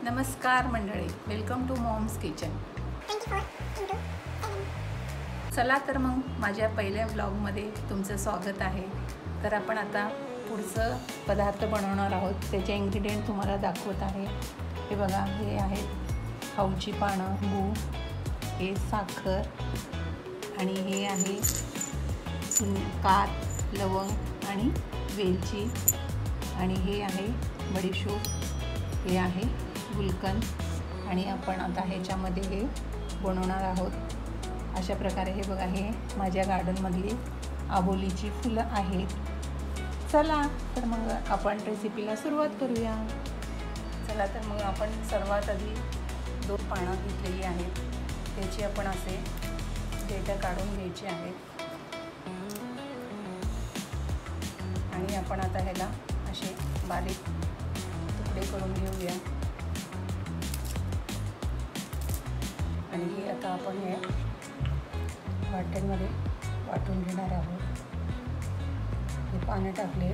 नमस्कार मंडळी, welcome to moms kitchen. चला तर मग माझ्या पहिल्या व्लॉगमध्ये तुमचं स्वागत आहे। तर आपण आता पुढचं पदार्थ बनवणार आहोत, त्याचे इन्ग्रेडियंट तुम्हाला दाखवत आहे। हे बघा, हे आहेत खाऊची पानं, गूळ, हे साखर आणि हे आहे कात, लवंग आणि वेलची आणि हे आहे बडीशोप, हे आहे गुलकंद आणि आपण आता ह्याच्यामध्ये हे बनवणार आहोत। अशा प्रकारे हे बघा, हे माझ्या गार्डनमधली आबोलीची फुलं आहेत। चला तर मग आपण रेसिपीला सुरुवात करूया। चला तर मग आपण सर्वात आधी 2 पानं घेतलेली आहेत, त्याची आपण असे देठं काढून घ्यायचे आहेत आणि आपण आता ह्याला असे बारीक तुकडे करून घेऊया। आणि हे आता आपण हे वाट्यांमध्ये वाटून घेणार आहोत। हे पानं टाकले,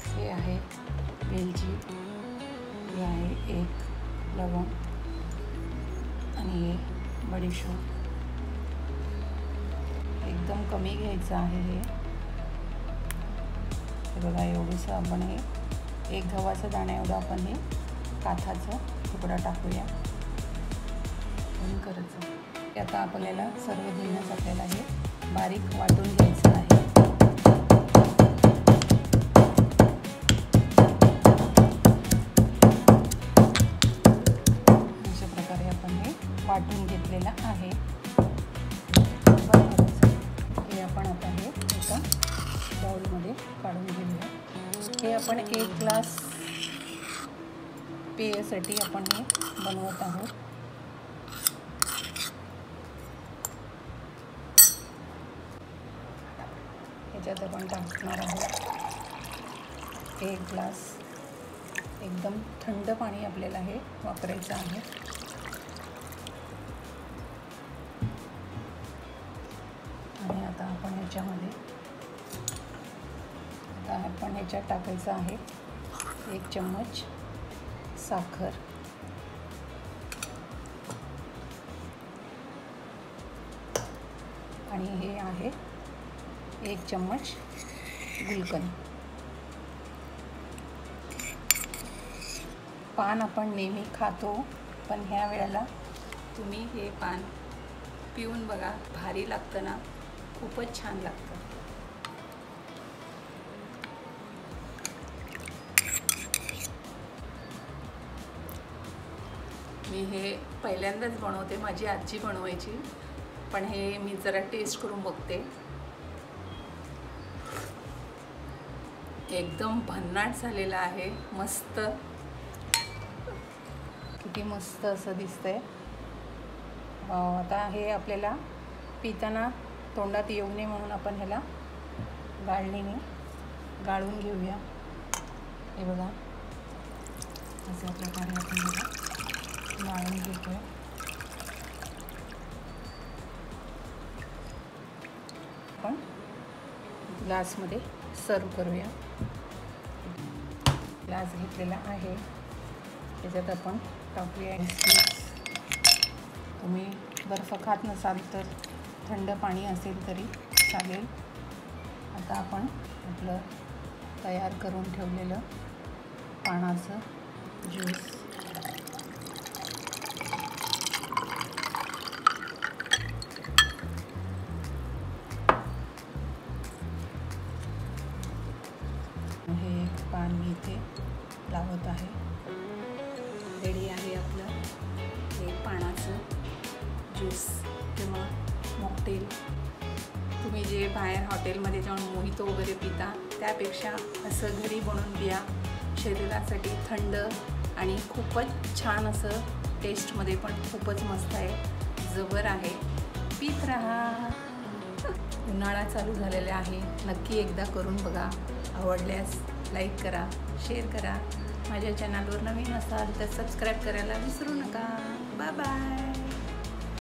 हे आहे वेलची, हे आहे एक लवंग आणि हे बडीशोप। एकदम कमी घ्यायचं आहे हे बघा, एवढंसं आपण हे एक गव्हाचा दाणा एवढं आपण हे काथाचा तुकडा टाकूया करायचं। आता आपल्याला सर्व जिन्नस आपल्याला हे बारीक वाटून घ्यायचं आहे। अशा प्रकारे आपण हे वाटून घेतलेलं आहे। हे आपण आता हे एका बाउलमध्ये काढून घेऊया। हे आपण 1 ग्लास पेयासाठी आपण हे बनवत आहोत। ह्याच्यात आपण टाकणार आहोत 1 ग्लास एकदम थंड पाणी, आपल्याला हे वापरायचं आहे। आणि आता आपण ह्याच्यामध्ये ह्याच्यात टाकायचं आहे 1 चम्मच साखर आणि हे आहे 1 चम्मच गुलकंद। पान आपण नेहमी खातो, पण ह्या वेळेला तुम्ही हे पान पिऊन बघा, भारी लागतं ना, खूपच छान लागतं। मी हे पहिल्यांदाच बनवते, माझी आजी बनवायची, पण हे मी जरा टेस्ट करून बघते। एकदम भन्नाट झालेला आहे, मस्त, किती मस्त असं दिसतंय। आता हे आपल्याला पिताना तोंडात येऊ नये म्हणून आपण ह्याला गाळणीने गाळून घेऊया। हे बघा, अशा प्रकारे आपण ह्याला गाळून घेतोय। आपण ग्लासमध्ये सर्व करूया। ग्लास घेतलेला आहे, त्याच्यात आपण टाकूया तुम्ही बर्फ खात नसाल तर थंड पाणी असेल तरी चालेल। आता आपण आपलं तयार करून ठेवलेलं पानाचं ज्यूस हे एक पान मी इथे लावत आहे। रेडी आहे आपलं हे पानाचं ज्यूस किंवा मॉकटेल। तुम्ही जे बाहेर हॉटेलमध्ये जाऊन मोहितो वगैरे पिता, त्यापेक्षा असं घरी बनवून पिया। शरीरासाठी थंड आणि खूपच छान असं, टेस्टमध्ये पण खूपच मस्त आहे, जबर आहे, पीत राहा। उन्हाळा चालू झालेला आहे, नक्की एकदा करून बघा। आवडल्यास लाईक करा, शेअर करा। माझ्या चॅनलवर नवीन असाल तर सबस्क्राईब करायला विसरू नका। Bye bye.